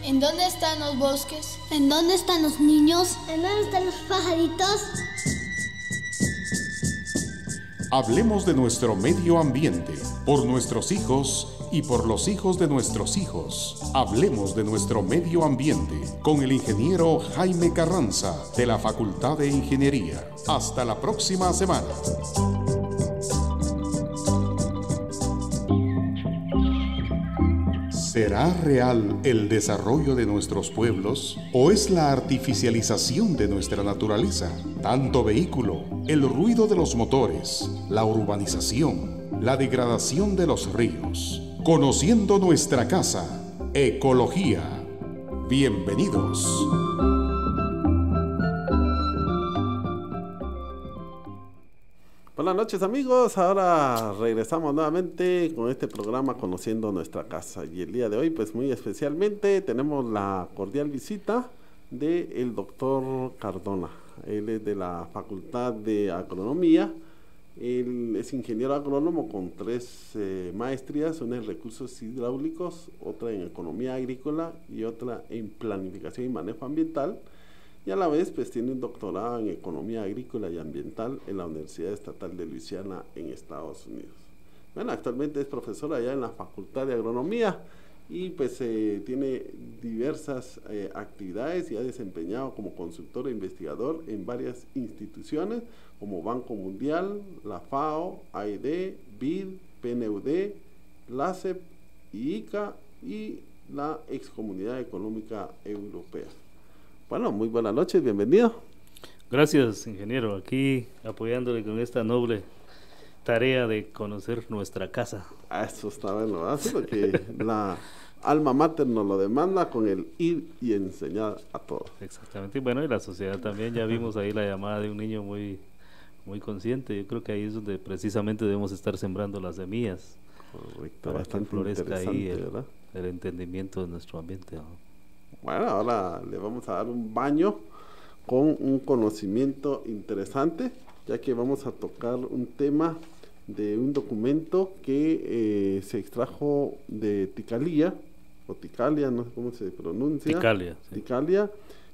¿En dónde están los bosques? ¿En dónde están los niños? ¿En dónde están los pajaritos? Hablemos de nuestro medio ambiente, por nuestros hijos y por los hijos de nuestros hijos. Hablemos de nuestro medio ambiente con el ingeniero Jaime Carranza de la Facultad de Ingeniería. Hasta la próxima semana. ¿Será real el desarrollo de nuestros pueblos o es la artificialización de nuestra naturaleza? Tanto vehículo, el ruido de los motores, la urbanización, la degradación de los ríos. Conociendo nuestra casa, ecología. Bienvenidos. Buenas noches amigos, ahora regresamos nuevamente con este programa Conociendo Nuestra Casa y el día de hoy pues muy especialmente tenemos la cordial visita del doctor Cardona. Él es de la Facultad de Agronomía, él es ingeniero agrónomo con 3 maestrías, una en recursos hidráulicos, otra en economía agrícola y otra en planificación y manejo ambiental. Y a la vez pues tiene un doctorado en economía agrícola y ambiental en la Universidad Estatal de Luisiana en Estados Unidos. Bueno, actualmente es profesor allá en la Facultad de Agronomía y pues tiene diversas actividades y ha desempeñado como consultor e investigador en varias instituciones como Banco Mundial, la FAO, AID, BID, PNUD, la CEP, ICA y la Excomunidad Económica Europea. Bueno, muy buenas noches, bienvenido. Gracias, ingeniero, aquí apoyándole con esta noble tarea de conocer nuestra casa. Eso está bueno, así porque la alma mater nos lo demanda con el ir y enseñar a todos. Exactamente, y bueno, y la sociedad también, ya vimos ahí la llamada de un niño muy consciente. Yo creo que ahí es donde precisamente debemos estar sembrando las semillas. Correcto, para que florezca ahí ¿verdad? el entendimiento de nuestro ambiente, ¿no? Bueno, ahora le vamos a dar un baño con un conocimiento interesante, ya que vamos a tocar un tema de un documento que se extrajo de Ticalia, o Ticalia, no sé cómo se pronuncia. Ticalia. Sí. Ticalia,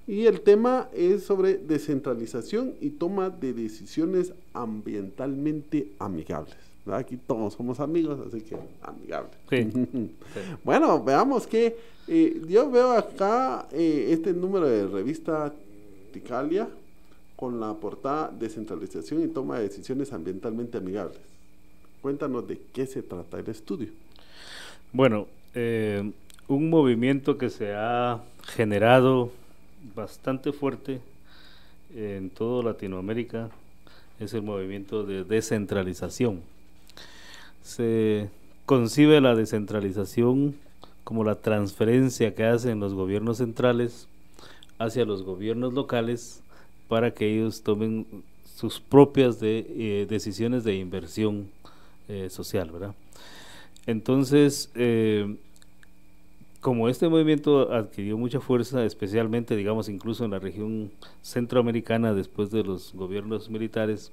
y el tema es sobre descentralización y toma de decisiones ambientalmente amigables. ¿Verdad? Aquí todos somos amigos, así que amigables. Sí. Sí. Bueno, veamos que yo veo acá este número de revista Ticalia con la portada Descentralización y toma de decisiones ambientalmente amigables. Cuéntanos de qué se trata el estudio. Bueno, un movimiento que se ha generado bastante fuerte en toda Latinoamérica es el movimiento de descentralización. Se concibe la descentralización como la transferencia que hacen los gobiernos centrales hacia los gobiernos locales para que ellos tomen sus propias decisiones de inversión social, ¿verdad? Entonces, como este movimiento adquirió mucha fuerza, especialmente, digamos, incluso en la región centroamericana después de los gobiernos militares,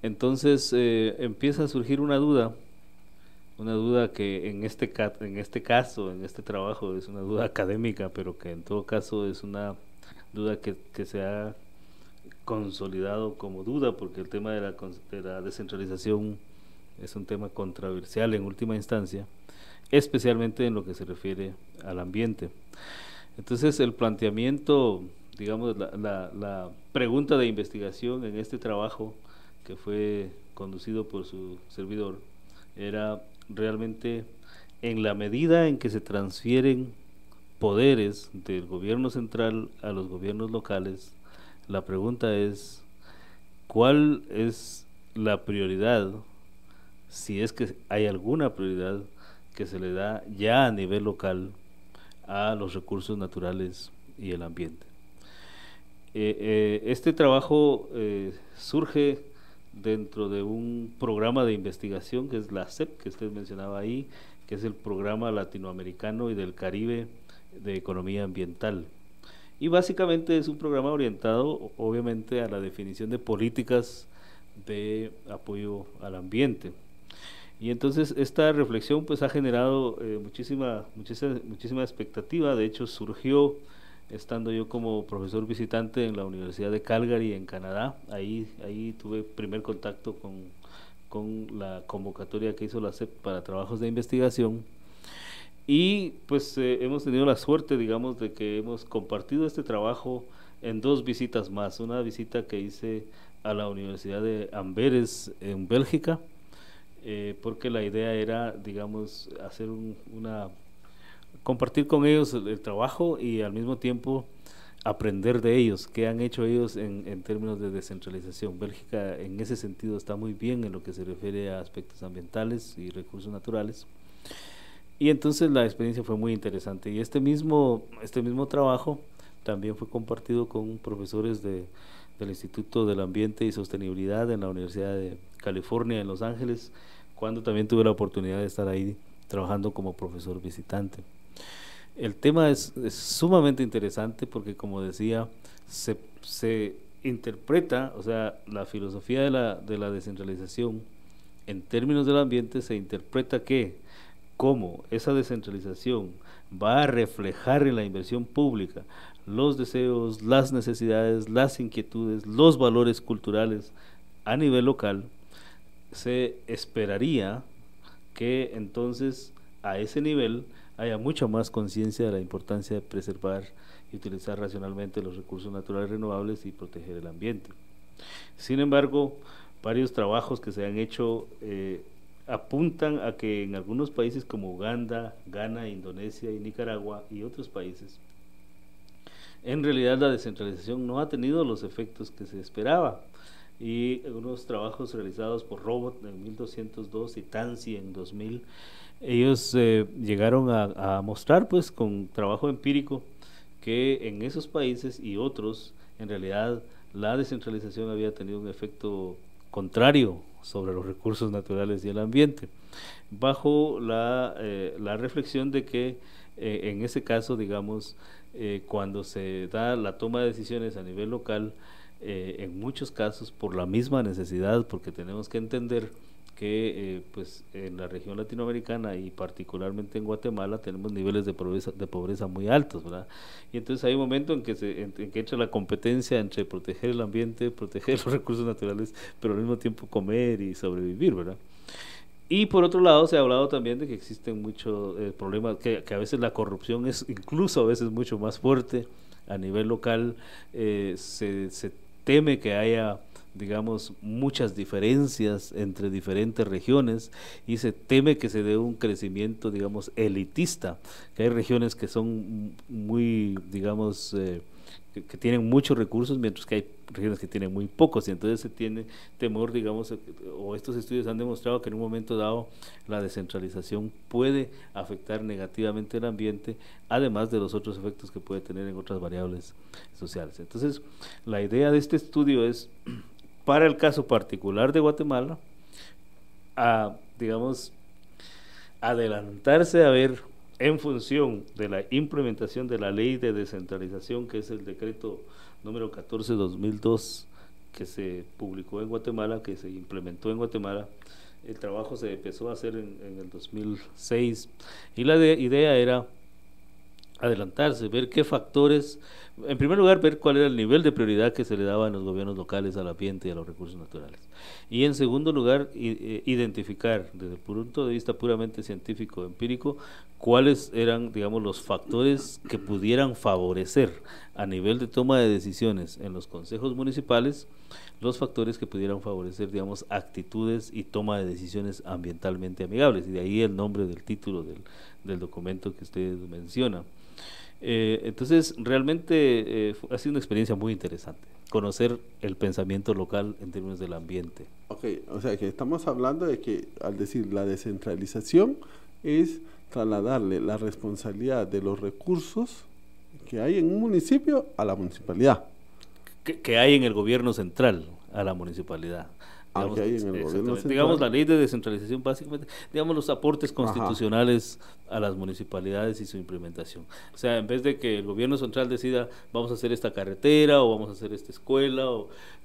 entonces empieza a surgir una duda que en este caso, en este trabajo, es una duda académica, pero que en todo caso es una duda que se ha consolidado como duda, porque el tema de la descentralización es un tema controversial en última instancia, especialmente en lo que se refiere al ambiente. Entonces el planteamiento, digamos, la pregunta de investigación en este trabajo que fue conducido por su servidor era realmente en la medida en que se transfieren poderes del gobierno central a los gobiernos locales, la pregunta es ¿cuál es la prioridad, si es que hay alguna prioridad que se le da ya a nivel local a los recursos naturales y el ambiente? Este trabajo surge dentro de un programa de investigación que es la CEP, que usted mencionaba ahí, que es el Programa Latinoamericano y del Caribe de Economía Ambiental. Y básicamente es un programa orientado, obviamente, a la definición de políticas de apoyo al ambiente. Y entonces esta reflexión pues ha generado muchísima expectativa. De hecho surgió estando yo como profesor visitante en la Universidad de Calgary en Canadá. Ahí tuve primer contacto con la convocatoria que hizo la SEP para trabajos de investigación. Y pues hemos tenido la suerte, digamos, de que hemos compartido este trabajo en 2 visitas más. Una visita que hice a la Universidad de Amberes en Bélgica, porque la idea era, digamos, hacer compartir con ellos el trabajo y al mismo tiempo aprender de ellos, qué han hecho ellos en términos de descentralización. Bélgica en ese sentido está muy bien en lo que se refiere a aspectos ambientales y recursos naturales. Y entonces la experiencia fue muy interesante. Y este mismo trabajo también fue compartido con profesores del Instituto del Ambiente y Sostenibilidad en la Universidad de California en Los Ángeles, cuando también tuve la oportunidad de estar ahí trabajando como profesor visitante. El tema es sumamente interesante porque, como decía, se interpreta, o sea, la filosofía de la descentralización en términos del ambiente se interpreta que cómo esa descentralización va a reflejar en la inversión pública los deseos, las necesidades, las inquietudes, los valores culturales a nivel local, se esperaría que entonces a ese nivel haya mucha más conciencia de la importancia de preservar y utilizar racionalmente los recursos naturales renovables y proteger el ambiente. Sin embargo, varios trabajos que se han hecho apuntan a que en algunos países como Uganda, Ghana, Indonesia y Nicaragua y otros países, en realidad la descentralización no ha tenido los efectos que se esperaba. Y unos trabajos realizados por Robot en 1202 y Tansi en 2000, ellos llegaron a mostrar pues con trabajo empírico que en esos países y otros en realidad la descentralización había tenido un efecto contrario sobre los recursos naturales y el ambiente, bajo la reflexión de que en ese caso, digamos, cuando se da la toma de decisiones a nivel local, en muchos casos por la misma necesidad, porque tenemos que entender que pues en la región latinoamericana y particularmente en Guatemala tenemos niveles de pobreza muy altos, ¿verdad? Y entonces hay un momento en que entra la competencia entre proteger el ambiente, proteger los recursos naturales, pero al mismo tiempo comer y sobrevivir, ¿verdad? Y por otro lado se ha hablado también de que existen muchos problemas, que a veces la corrupción es incluso a veces mucho más fuerte a nivel local. Se teme que haya, digamos, muchas diferencias entre diferentes regiones y se teme que se dé un crecimiento, digamos, elitista, que hay regiones que son muy, digamos, que tienen muchos recursos, mientras que hay regiones que tienen muy pocos, y entonces se tiene temor, digamos, o estos estudios han demostrado que en un momento dado la descentralización puede afectar negativamente el ambiente, además de los otros efectos que puede tener en otras variables sociales. Entonces, la idea de este estudio es, para el caso particular de Guatemala, digamos, adelantarse a ver en función de la implementación de la ley de descentralización, que es el decreto número 14/2002, que se publicó en Guatemala, que se implementó en Guatemala. El trabajo se empezó a hacer en el 2006 y la idea era adelantarse, ver qué factores, en primer lugar ver cuál era el nivel de prioridad que se le daba en los gobiernos locales al ambiente y a los recursos naturales, y en segundo lugar identificar desde el punto de vista puramente científico empírico cuáles eran, digamos, los factores que pudieran favorecer a nivel de toma de decisiones en los consejos municipales, los factores que pudieran favorecer, digamos, actitudes y toma de decisiones ambientalmente amigables, y de ahí el nombre del título del documento que usted menciona. Entonces realmente ha sido una experiencia muy interesante conocer el pensamiento local en términos del ambiente. Ok, o sea que estamos hablando de que al decir la descentralización es trasladarle la responsabilidad de los recursos que hay en un municipio a la municipalidad. Que hay en el gobierno central a la municipalidad. que hay en el gobierno central. Digamos, la ley de descentralización, básicamente, digamos, los aportes constitucionales a las municipalidades y su implementación. O sea, en vez de que el gobierno central decida, vamos a hacer esta carretera o vamos a hacer esta escuela,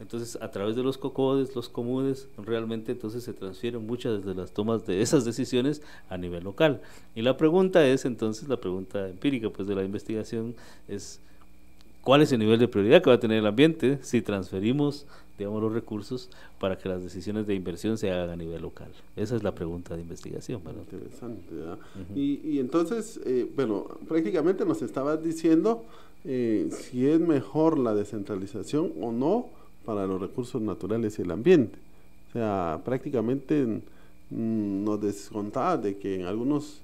entonces a través de los COCODES, los comunes, realmente entonces se transfieren muchas de las tomas de esas decisiones a nivel local. Y la pregunta es, entonces, la pregunta empírica pues de la investigación es, ¿cuál es el nivel de prioridad que va a tener el ambiente si transferimos, digamos, los recursos para que las decisiones de inversión se hagan a nivel local? Esa es la pregunta de investigación, ¿verdad? Interesante, ¿verdad? Y entonces, bueno, prácticamente nos estabas diciendo si es mejor la descentralización o no para los recursos naturales y el ambiente. O sea, prácticamente nos descontabas de que en algunos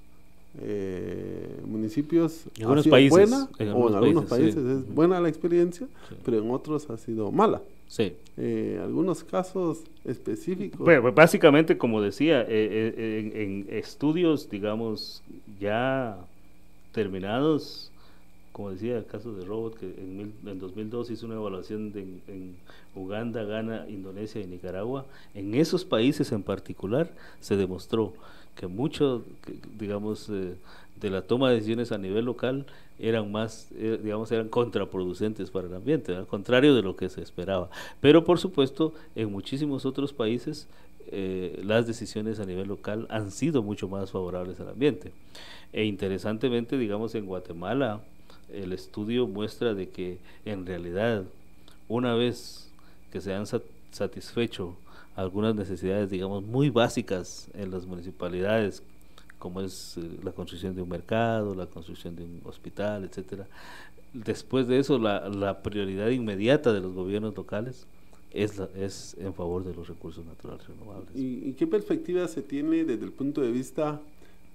municipios en algunos ha sido países, buena, o en algunos países sí. Es buena la experiencia, sí, pero en otros ha sido mala. Sí. Algunos casos específicos. Bueno, básicamente, como decía, en estudios, digamos, ya terminados, como decía el caso de Robot, que en 2002 hizo una evaluación en Uganda, Ghana, Indonesia y Nicaragua. En esos países en particular se demostró que mucho, digamos, de la toma de decisiones a nivel local eran más, digamos, eran contraproducentes para el ambiente, al contrario de lo que se esperaba. Pero por supuesto, en muchísimos otros países las decisiones a nivel local han sido mucho más favorables al ambiente. E interesantemente, digamos, en Guatemala, el estudio muestra de que en realidad, una vez que se han satisfecho algunas necesidades, digamos, muy básicas en las municipalidades, como es la construcción de un mercado, la construcción de un hospital, etcétera. Después de eso, la prioridad inmediata de los gobiernos locales es en favor de los recursos naturales renovables. ¿Y qué perspectiva se tiene desde el punto de vista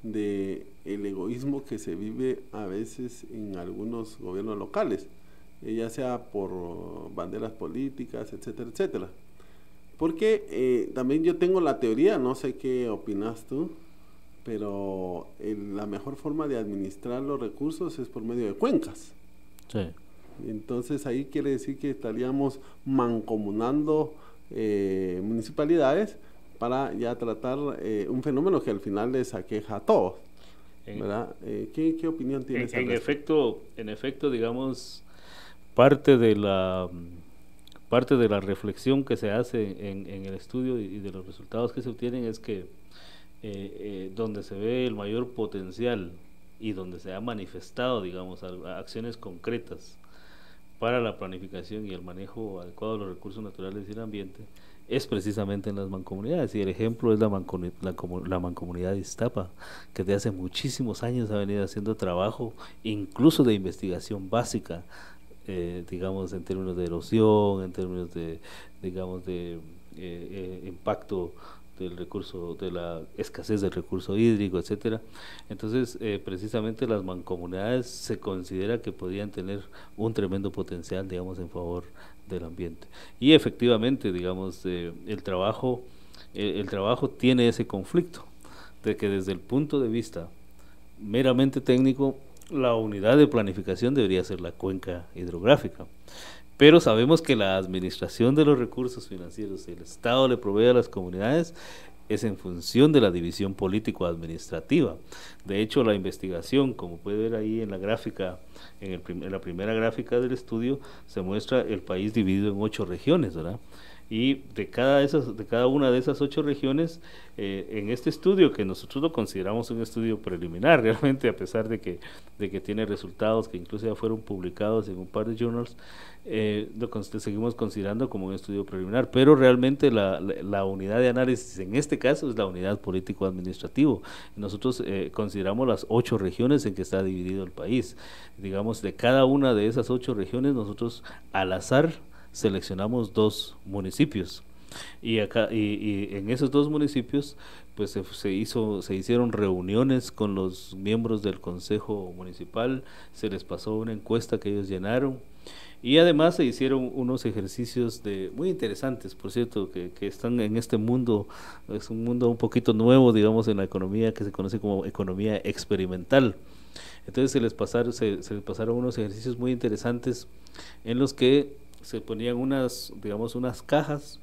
de el egoísmo que se vive a veces en algunos gobiernos locales, ya sea por banderas políticas, etcétera, etcétera? Porque también yo tengo la teoría, no sé qué opinas tú, pero la mejor forma de administrar los recursos es por medio de cuencas. Sí. Entonces ahí quiere decir que estaríamos mancomunando municipalidades para ya tratar un fenómeno que al final les aqueja a todos, ¿verdad? ¿Qué opinión tienes? En efecto, digamos, parte de la reflexión que se hace en el estudio y de los resultados que se obtienen es que donde se ve el mayor potencial y donde se ha manifestado, digamos, acciones concretas para la planificación y el manejo adecuado de los recursos naturales y el ambiente, es precisamente en las mancomunidades. Y el ejemplo es la mancomunidad de Iztapa, que desde hace muchísimos años ha venido haciendo trabajo, incluso de investigación básica, digamos, en términos de erosión, en términos de, digamos, de impacto del recurso, de la escasez del recurso hídrico, etcétera. Entonces, precisamente las mancomunidades se considera que podrían tener un tremendo potencial, digamos, en favor del ambiente. Y efectivamente, digamos, el trabajo tiene ese conflicto de que desde el punto de vista meramente técnico, la unidad de planificación debería ser la cuenca hidrográfica. Pero sabemos que la administración de los recursos financieros, el Estado le provee a las comunidades, es en función de la división político-administrativa. De hecho, la investigación, como puede ver ahí en la gráfica, en la primera gráfica del estudio, se muestra el país dividido en 8 regiones, ¿verdad? Y de cada una de esas 8 regiones, en este estudio, que nosotros lo consideramos un estudio preliminar realmente, a pesar de que tiene resultados que incluso ya fueron publicados en un par de journals, lo seguimos considerando como un estudio preliminar, pero realmente la unidad de análisis en este caso es la unidad político-administrativo. Nosotros consideramos las 8 regiones en que está dividido el país. Digamos, de cada una de esas 8 regiones, nosotros al azar seleccionamos 2 municipios y en esos 2 municipios pues se hicieron reuniones con los miembros del consejo municipal, se les pasó una encuesta que ellos llenaron y además se hicieron unos ejercicios muy interesantes, por cierto, que están en este mundo. Es un mundo un poquito nuevo, digamos, en la economía, que se conoce como economía experimental. Entonces se les pasaron unos ejercicios muy interesantes en los que se ponían unas cajas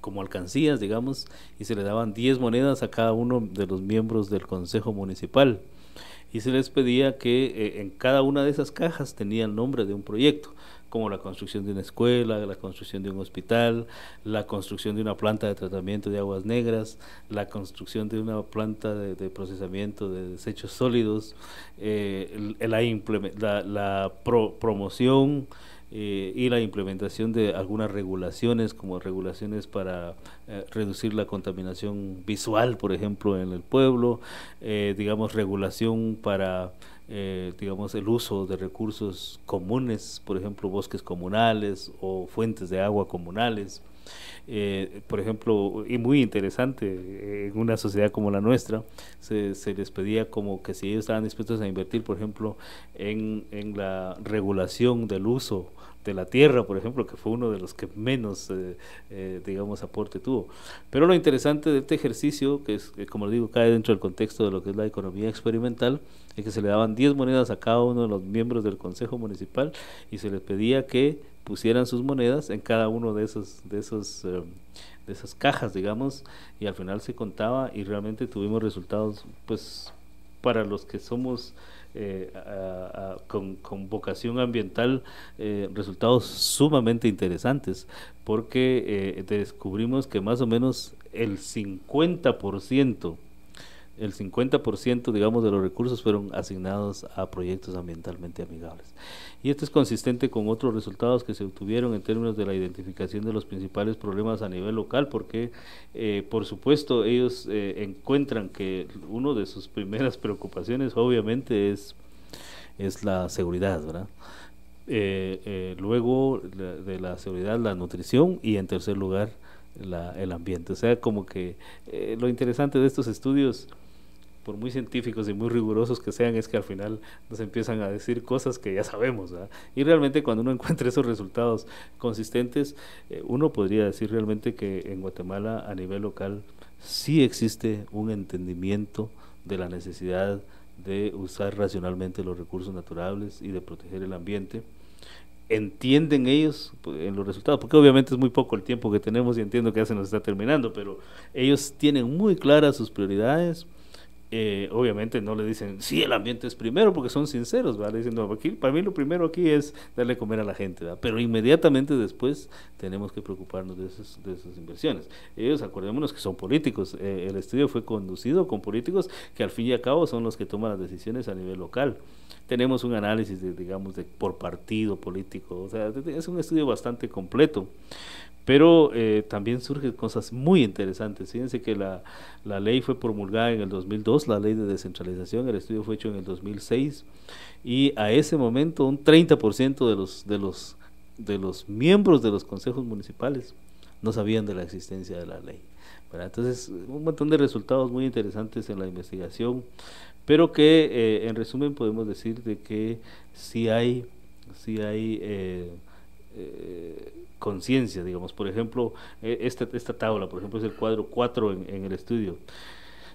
como alcancías, digamos, y se le daban 10 monedas a cada uno de los miembros del Consejo Municipal. Y se les pedía que en cada una de esas cajas tenía el nombre de un proyecto, como la construcción de una escuela, la construcción de un hospital, la construcción de una planta de tratamiento de aguas negras, la construcción de una planta de procesamiento de desechos sólidos, la promoción y la implementación de algunas regulaciones, como regulaciones para reducir la contaminación visual, por ejemplo, en el pueblo, digamos, regulación para digamos, el uso de recursos comunes, por ejemplo, bosques comunales o fuentes de agua comunales. Por ejemplo, y muy interesante, en una sociedad como la nuestra, se les pedía como que si ellos estaban dispuestos a invertir, por ejemplo, en la regulación del uso de la tierra, por ejemplo, que fue uno de los que menos, digamos, aporte tuvo. Pero lo interesante de este ejercicio, que es, como le digo, cae dentro del contexto de lo que es la economía experimental, es que se le daban 10 monedas a cada uno de los miembros del Consejo Municipal y se les pedía que pusieran sus monedas en cada uno de esas cajas, digamos, y al final se contaba y realmente tuvimos resultados, pues, para los que somos con vocación ambiental, resultados sumamente interesantes, porque descubrimos que más o menos el 50%, digamos, de los recursos fueron asignados a proyectos ambientalmente amigables. Y esto es consistente con otros resultados que se obtuvieron en términos de la identificación de los principales problemas a nivel local, porque por supuesto ellos encuentran que una de sus primeras preocupaciones obviamente es la seguridad, ¿verdad? Luego de la seguridad, la nutrición, y en tercer lugar el ambiente. O sea, como que lo interesante de estos estudios, por muy científicos y muy rigurosos que sean, es que al final nos empiezan a decir cosas que ya sabemos, ¿verdad? Y realmente cuando uno encuentra esos resultados consistentes, uno podría decir realmente que en Guatemala a nivel local sí existe un entendimiento de la necesidad de usar racionalmente los recursos naturales y de proteger el ambiente. Entienden ellos en los resultados, porque obviamente es muy poco el tiempo que tenemos y entiendo que ya se nos está terminando, pero ellos tienen muy claras sus prioridades. Obviamente no le dicen, sí, el ambiente es primero, porque son sinceros, ¿verdad? Diciendo, aquí, para mí lo primero aquí es darle comer a la gente, ¿verdad? Pero inmediatamente después tenemos que preocuparnos de esas inversiones. Ellos, acordémonos que son políticos, el estudio fue conducido con políticos que al fin y al cabo son los que toman las decisiones a nivel local. Tenemos un análisis, digamos, por partido político, o sea, es un estudio bastante completo. Pero también surgen cosas muy interesantes. Fíjense que la ley fue promulgada en el 2002, la ley de descentralización. El estudio fue hecho en el 2006 y a ese momento un 30% de los miembros de los consejos municipales no sabían de la existencia de la ley, ¿verdad? Entonces, un montón de resultados muy interesantes en la investigación, pero que en resumen podemos decir de que sí hay conciencia, digamos. Por ejemplo, esta tabla, por ejemplo, es el cuadro 4 en el estudio.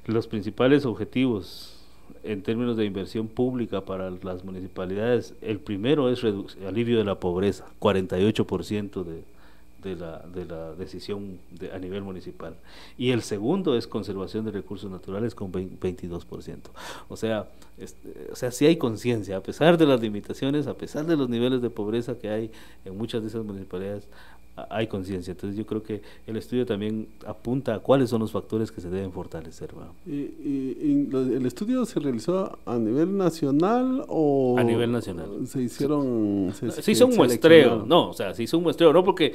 Los principales objetivos en términos de inversión pública para las municipalidades, el primero es alivio de la pobreza, 48% de la decisión a nivel municipal, y el segundo es conservación de recursos naturales con 22%. O sea, sí hay conciencia, a pesar de las limitaciones, a pesar de los niveles de pobreza que hay en muchas de esas municipalidades, hay conciencia. Entonces yo creo que el estudio también apunta a cuáles son los factores que se deben fortalecer, ¿verdad? ¿El estudio se realizó a nivel nacional o...? A nivel nacional. Se hizo un muestreo, no, o sea, se hizo un muestreo, no, porque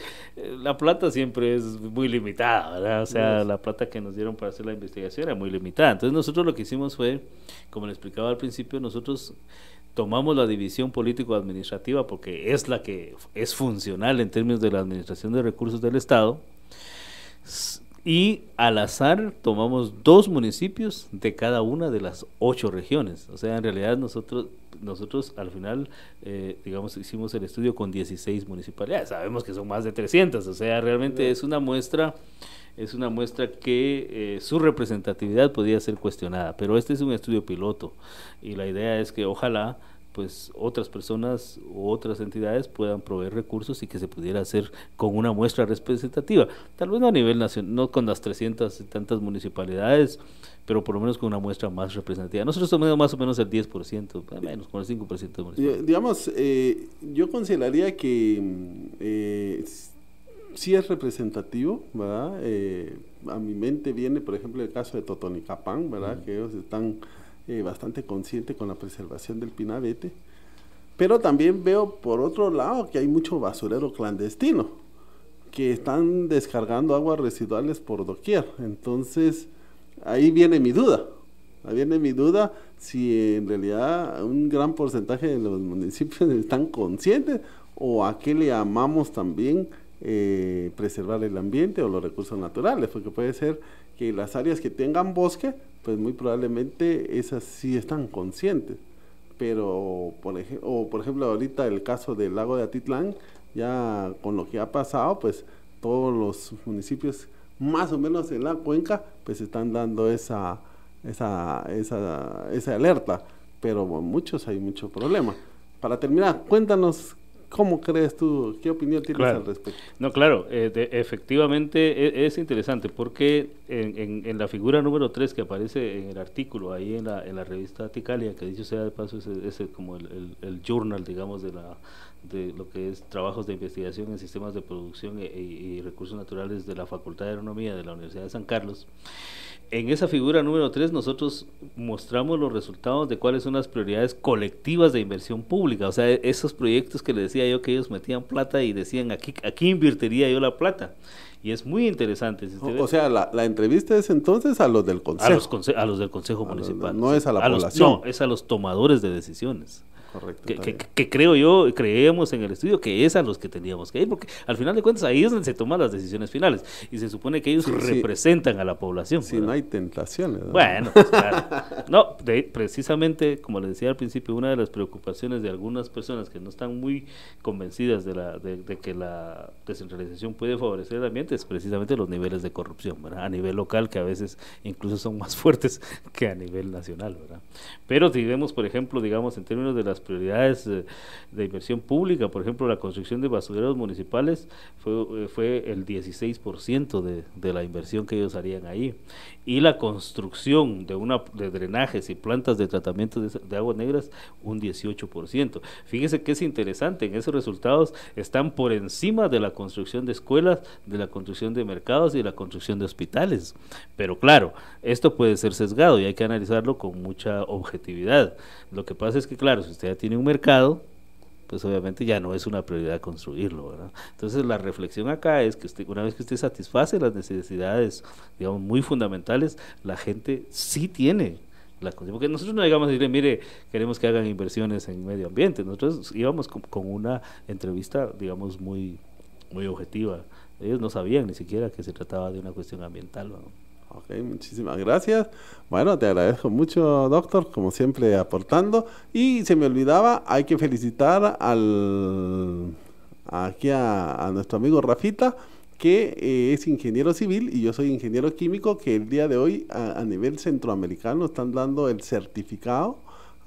la plata siempre es muy limitada, ¿verdad? O sea, la plata que nos dieron para hacer la investigación era muy limitada. Entonces nosotros lo que hicimos fue, como le explicaba al principio, nosotros tomamos la división político-administrativa porque es la que es funcional en términos de la administración de recursos del Estado, y al azar tomamos 2 municipios de cada una de las 8 regiones. O sea, en realidad nosotros al final, digamos, hicimos el estudio con 16 municipalidades. Sabemos que son más de 300, o sea, realmente es una muestra que su representatividad podría ser cuestionada, pero este es un estudio piloto y la idea es que ojalá pues otras personas u otras entidades puedan proveer recursos y que se pudiera hacer con una muestra representativa, tal vez no a nivel nacional, no con las 300 y tantas municipalidades, pero por lo menos con una muestra más representativa. Nosotros tenemos más o menos el 10%, menos con el 5% de municipalidades. Digamos, yo consideraría que sí es representativo, ¿verdad? A mi mente viene, por ejemplo, el caso de Totonicapán, ¿verdad? Que ellos están bastante conscientes con la preservación del pinabete, pero también veo por otro lado que hay mucho basurero clandestino, que están descargando aguas residuales por doquier. Entonces, ahí viene mi duda si en realidad un gran porcentaje de los municipios están conscientes o a qué le llamamos también preservar el ambiente o los recursos naturales, porque puede ser que las áreas que tengan bosque, pues muy probablemente esas sí están conscientes, pero por ejemplo ahorita el caso del lago de Atitlán, ya con lo que ha pasado, pues todos los municipios más o menos en la cuenca pues están dando esa alerta, pero muchos hay mucho problema. Para terminar, cuéntanos ¿cómo crees tú? ¿Qué opinión tienes al respecto? No, claro, efectivamente es interesante porque en la figura número 3 que aparece en el artículo, ahí en la revista Ticalia, que dicho sea de paso, es como el journal, digamos, de lo que es trabajos de investigación en sistemas de producción y recursos naturales de la Facultad de Agronomía de la Universidad de San Carlos. En esa figura número 3 nosotros mostramos los resultados de cuáles son las prioridades colectivas de inversión pública, o sea, esos proyectos que les decía yo que ellos metían plata y decían aquí invertiría yo la plata, y es muy interesante. Si o sea, la entrevista es entonces a los del consejo. A los del consejo municipal. No es a la población. No, es a los tomadores de decisiones. Correcto. Que creemos en el estudio que es a los que teníamos que ir, porque al final de cuentas ahí es donde se toman las decisiones finales y se supone que ellos representan a la población. Si no hay tentaciones, ¿no? Bueno, pues claro. No, precisamente, como les decía al principio, una de las preocupaciones de algunas personas que no están muy convencidas de que la descentralización puede favorecer el ambiente es precisamente los niveles de corrupción, ¿verdad? A nivel local, que a veces incluso son más fuertes que a nivel nacional, ¿verdad? Pero si vemos, por ejemplo, digamos, en términos de las prioridades de inversión pública, por ejemplo, la construcción de basureros municipales fue el 16% de la inversión que ellos harían ahí, y la construcción de drenajes y plantas de tratamiento de aguas negras un 18%. Fíjese que es interesante, en esos resultados están por encima de la construcción de escuelas, de la construcción de mercados y de la construcción de hospitales, pero claro, esto puede ser sesgado y hay que analizarlo con mucha objetividad. Lo que pasa es que claro, si usted ya tiene un mercado, pues obviamente ya no es una prioridad construirlo, ¿verdad? Entonces la reflexión acá es que una vez que usted satisface las necesidades, digamos, muy fundamentales, la gente sí tiene porque nosotros no llegamos a decirle, mire, queremos que hagan inversiones en medio ambiente. Nosotros íbamos con una entrevista, digamos, muy, muy objetiva. Ellos no sabían ni siquiera que se trataba de una cuestión ambiental, ¿no? Ok, muchísimas gracias. Bueno, te agradezco mucho, doctor, como siempre aportando. Y se me olvidaba, hay que felicitar aquí a nuestro amigo Rafita, que es ingeniero civil y yo soy ingeniero químico, que el día de hoy a nivel centroamericano están dando el certificado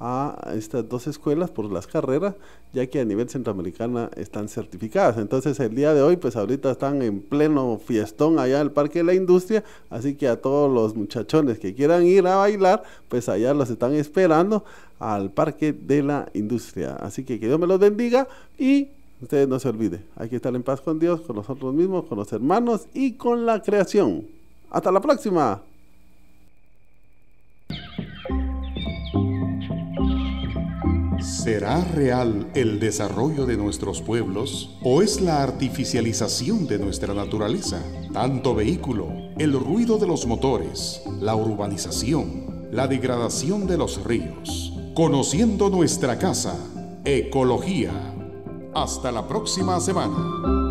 a estas dos escuelas por las carreras, ya que a nivel centroamericana están certificadas. Entonces el día de hoy, pues ahorita están en pleno fiestón allá en el Parque de la Industria, así que a todos los muchachones que quieran ir a bailar, pues allá los están esperando al Parque de la Industria. Así que Dios me los bendiga y ustedes no se olviden, hay que estar en paz con Dios, con nosotros mismos, con los hermanos y con la creación. ¡Hasta la próxima! ¿Será real el desarrollo de nuestros pueblos o es la artificialización de nuestra naturaleza? Tanto vehículo, el ruido de los motores, la urbanización, la degradación de los ríos. Conociendo nuestra casa, ecología. Hasta la próxima semana.